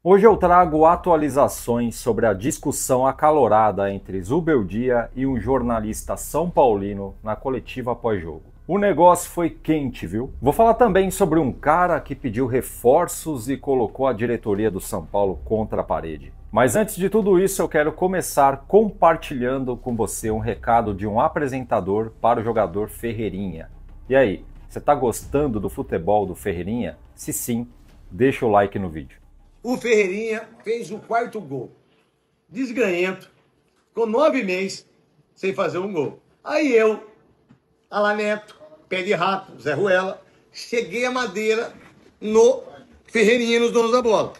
Hoje eu trago atualizações sobre a discussão acalorada entre Zubeldia e um jornalista são paulino na coletiva pós-jogo. O negócio foi quente, viu? Vou falar também sobre um cara que pediu reforços e colocou a diretoria do São Paulo contra a parede. Mas antes de tudo isso, eu quero começar compartilhando com você um recado de um apresentador para o jogador Ferreirinha. E aí, você tá gostando do futebol do Ferreirinha? Se sim, deixa o like no vídeo. O Ferreirinha fez o quarto gol. Desganhento. Ficou 9 meses sem fazer um gol. Aí eu, Alaneto, Pé de Rato, Zé Ruela, cheguei a madeira no Ferreirinha, nos donos da bola.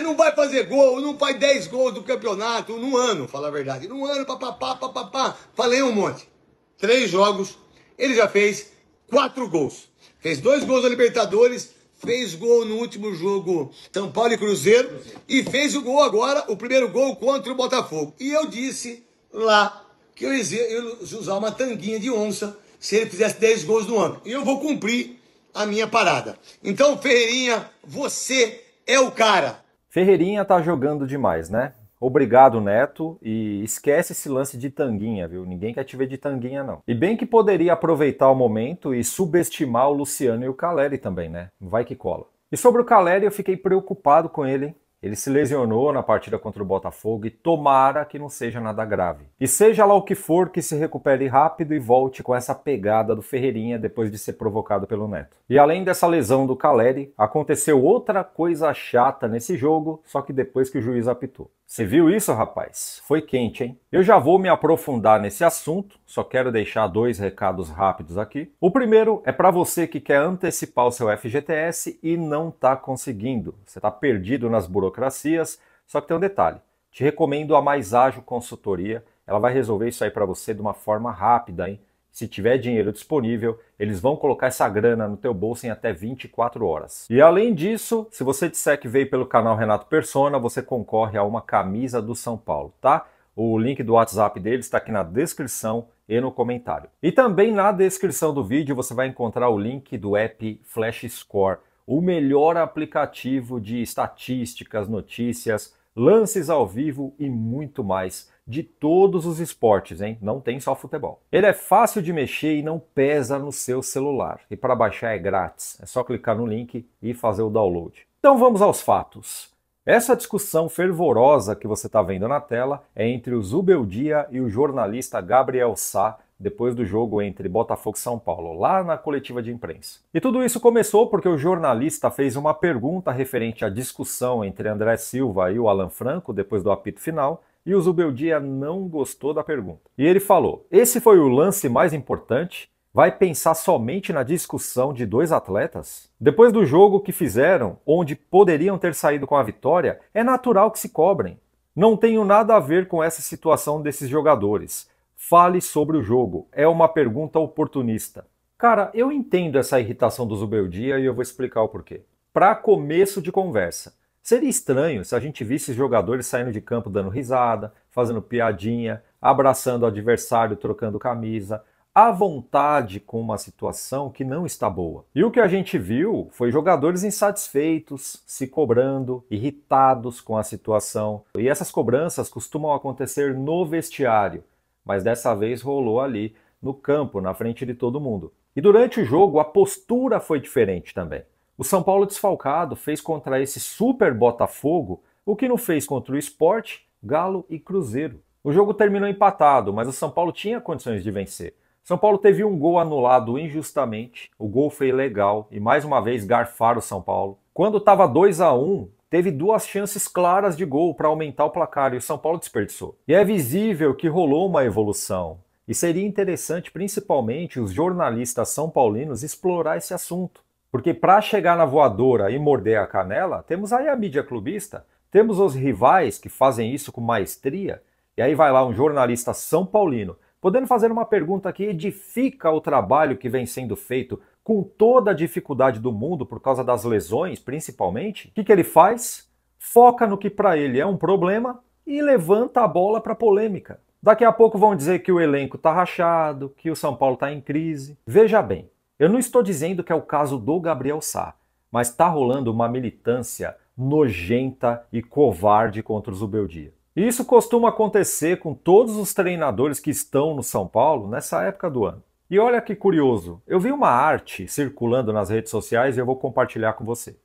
Não vai fazer gol, não faz 10 gols do campeonato num ano, fala a verdade. Num ano, papapá. Falei um monte. 3 jogos, ele já fez 4 gols. Fez 2 gols da Libertadores, fez gol no último jogo São Paulo e Cruzeiro e fez o gol agora, o primeiro gol contra o Botafogo. E eu disse lá que eu ia usar uma tanguinha de onça se ele fizesse 10 gols no ano. E eu vou cumprir a minha parada. Então, Ferreirinha, você é o cara. Ferreirinha tá jogando demais, né? Obrigado, Neto, e esquece esse lance de tanguinha, viu? Ninguém quer te ver de tanguinha, não. E bem que poderia aproveitar o momento e subestimar o Luciano e o Caleri também, né? Vai que cola. E sobre o Caleri, eu fiquei preocupado com ele, hein? Ele se lesionou na partida contra o Botafogo e tomara que não seja nada grave. E seja lá o que for, que se recupere rápido e volte com essa pegada do Ferreirinha depois de ser provocado pelo Neto. E além dessa lesão do Caleri, aconteceu outra coisa chata nesse jogo, só que depois que o juiz apitou. Você viu isso, rapaz? Foi quente, hein? Eu já vou me aprofundar nesse assunto, só quero deixar 2 recados rápidos aqui. O primeiro é para você que quer antecipar o seu FGTS e não está conseguindo. Você está perdido nas burocracias, só que tem um detalhe. Te recomendo a Mais Ágil Consultoria, ela vai resolver isso aí para você de uma forma rápida, hein? Se tiver dinheiro disponível, eles vão colocar essa grana no teu bolso em até 24 horas. E além disso, se você disser que veio pelo canal Renato Persona, você concorre a uma camisa do São Paulo, tá? O link do WhatsApp deles está aqui na descrição e no comentário. E também na descrição do vídeo você vai encontrar o link do app Flash Score, o melhor aplicativo de estatísticas, notícias, lances ao vivo e muito mais de todos os esportes, hein? Não tem só futebol. Ele é fácil de mexer e não pesa no seu celular. E para baixar é grátis. É só clicar no link e fazer o download. Então vamos aos fatos. Essa discussão fervorosa que você está vendo na tela é entre o Zubeldia e o jornalista Gabriel Sá, depois do jogo entre Botafogo e São Paulo, lá na coletiva de imprensa. E tudo isso começou porque o jornalista fez uma pergunta referente à discussão entre André Silva e o Alan Franco, depois do apito final, e o Zubeldia não gostou da pergunta. E ele falou, esse foi o lance mais importante? Vai pensar somente na discussão de 2 atletas? Depois do jogo que fizeram, onde poderiam ter saído com a vitória, é natural que se cobrem. Não tenho nada a ver com essa situação desses jogadores. Fale sobre o jogo. É uma pergunta oportunista. Cara, eu entendo essa irritação do Zubeldia e eu vou explicar o porquê. Para começo de conversa, seria estranho se a gente visse os jogadores saindo de campo dando risada, fazendo piadinha, abraçando o adversário, trocando camisa, à vontade com uma situação que não está boa. E o que a gente viu foi jogadores insatisfeitos, se cobrando, irritados com a situação. E essas cobranças costumam acontecer no vestiário, mas dessa vez rolou ali no campo, na frente de todo mundo. E durante o jogo a postura foi diferente também. O São Paulo desfalcado fez contra esse super Botafogo o que não fez contra o Sport, Galo e Cruzeiro. O jogo terminou empatado, mas o São Paulo tinha condições de vencer. São Paulo teve um gol anulado injustamente, o gol foi legal e mais uma vez garfaram o São Paulo. Quando estava 2-1, teve 2 chances claras de gol para aumentar o placar e o São Paulo desperdiçou. E é visível que rolou uma evolução. E seria interessante, principalmente, os jornalistas são paulinos explorar esse assunto. Porque para chegar na voadora e morder a canela, temos aí a mídia clubista, temos os rivais que fazem isso com maestria, e aí vai lá um jornalista são paulino, podendo fazer uma pergunta que edifica o trabalho que vem sendo feito com toda a dificuldade do mundo por causa das lesões, principalmente. O que ele faz? Foca no que para ele é um problema e levanta a bola para polêmica. Daqui a pouco vão dizer que o elenco está rachado, que o São Paulo está em crise. Veja bem, eu não estou dizendo que é o caso do Gabriel Sá, mas está rolando uma militância nojenta e covarde contra o Zubeldia. E isso costuma acontecer com todos os treinadores que estão no São Paulo nessa época do ano. E olha que curioso, eu vi uma arte circulando nas redes sociais e eu vou compartilhar com você.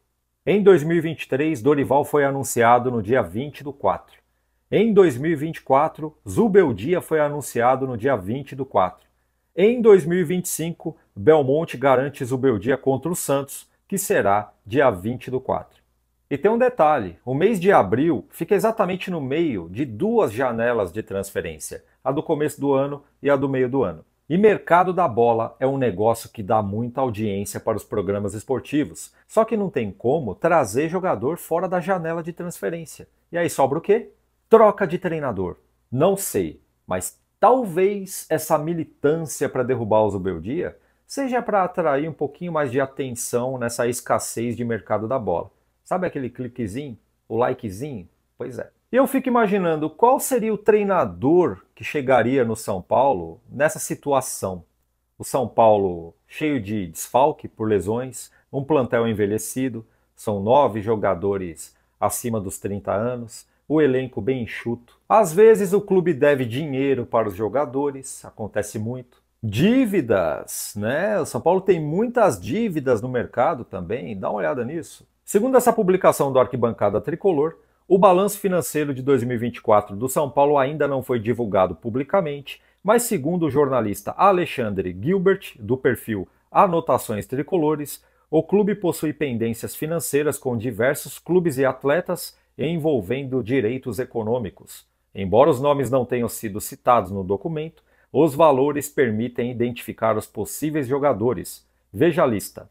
Em 2023, Dorival foi anunciado no dia 20/4. Em 2024, Zubeldia foi anunciado no dia 20/4. Em 2025, Belmonte garante Zubeldia contra o Santos, que será dia 20/4. E tem um detalhe, o mês de abril fica exatamente no meio de duas janelas de transferência, a do começo do ano e a do meio do ano. E mercado da bola é um negócio que dá muita audiência para os programas esportivos, só que não tem como trazer jogador fora da janela de transferência. E aí sobra o quê? Troca de treinador. Não sei, mas talvez essa militância para derrubar o Zubeldia seja para atrair um pouquinho mais de atenção nessa escassez de mercado da bola. Sabe aquele cliquezinho, o likezinho? Pois é. E eu fico imaginando qual seria o treinador que chegaria no São Paulo nessa situação. O São Paulo cheio de desfalque por lesões, um plantel envelhecido, são 9 jogadores acima dos 30 anos, o elenco bem enxuto. Às vezes o clube deve dinheiro para os jogadores, acontece muito. Dívidas, né? O São Paulo tem muitas dívidas no mercado também, dá uma olhada nisso. Segundo essa publicação do Arquibancada Tricolor, o balanço financeiro de 2024 do São Paulo ainda não foi divulgado publicamente, mas segundo o jornalista Alexandre Gilbert, do perfil Anotações Tricolores, o clube possui pendências financeiras com diversos clubes e atletas envolvendo direitos econômicos. Embora os nomes não tenham sido citados no documento, os valores permitem identificar os possíveis jogadores. Veja a lista.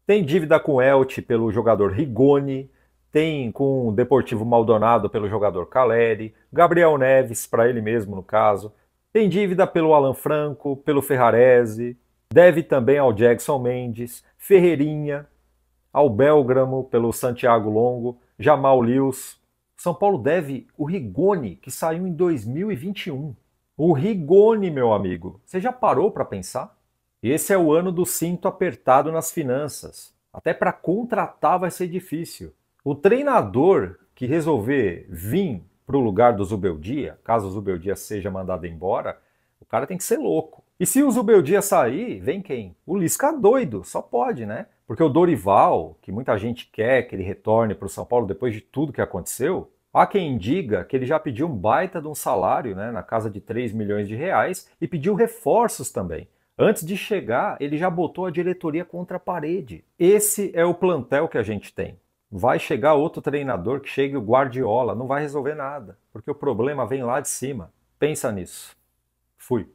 Tem dívida com o Elche pelo jogador Rigoni, tem com o Deportivo Maldonado pelo jogador Caleri, Gabriel Neves, para ele mesmo no caso, tem dívida pelo Alan Franco, pelo Ferrarese, deve também ao Jackson Mendes, Ferreirinha, ao Belgramo pelo Santiago Longo, Jamal Lewis. São Paulo deve o Rigoni, que saiu em 2021. O Rigoni, meu amigo, você já parou para pensar? Esse é o ano do cinto apertado nas finanças. Até para contratar vai ser difícil. O treinador que resolver vir para o lugar do Zubeldia, caso o Zubeldia seja mandado embora, o cara tem que ser louco. E se o Zubeldia sair, vem quem? O Lisca doido, só pode, né? Porque o Dorival, que muita gente quer que ele retorne para o São Paulo depois de tudo que aconteceu, há quem diga que ele já pediu um baita de um salário, né, na casa de 3 milhões de reais, e pediu reforços também. Antes de chegar, ele já botou a diretoria contra a parede. Esse é o plantel que a gente tem. Vai chegar outro treinador que chegue o Guardiola, não vai resolver nada, porque o problema vem lá de cima. Pensa nisso. Fui.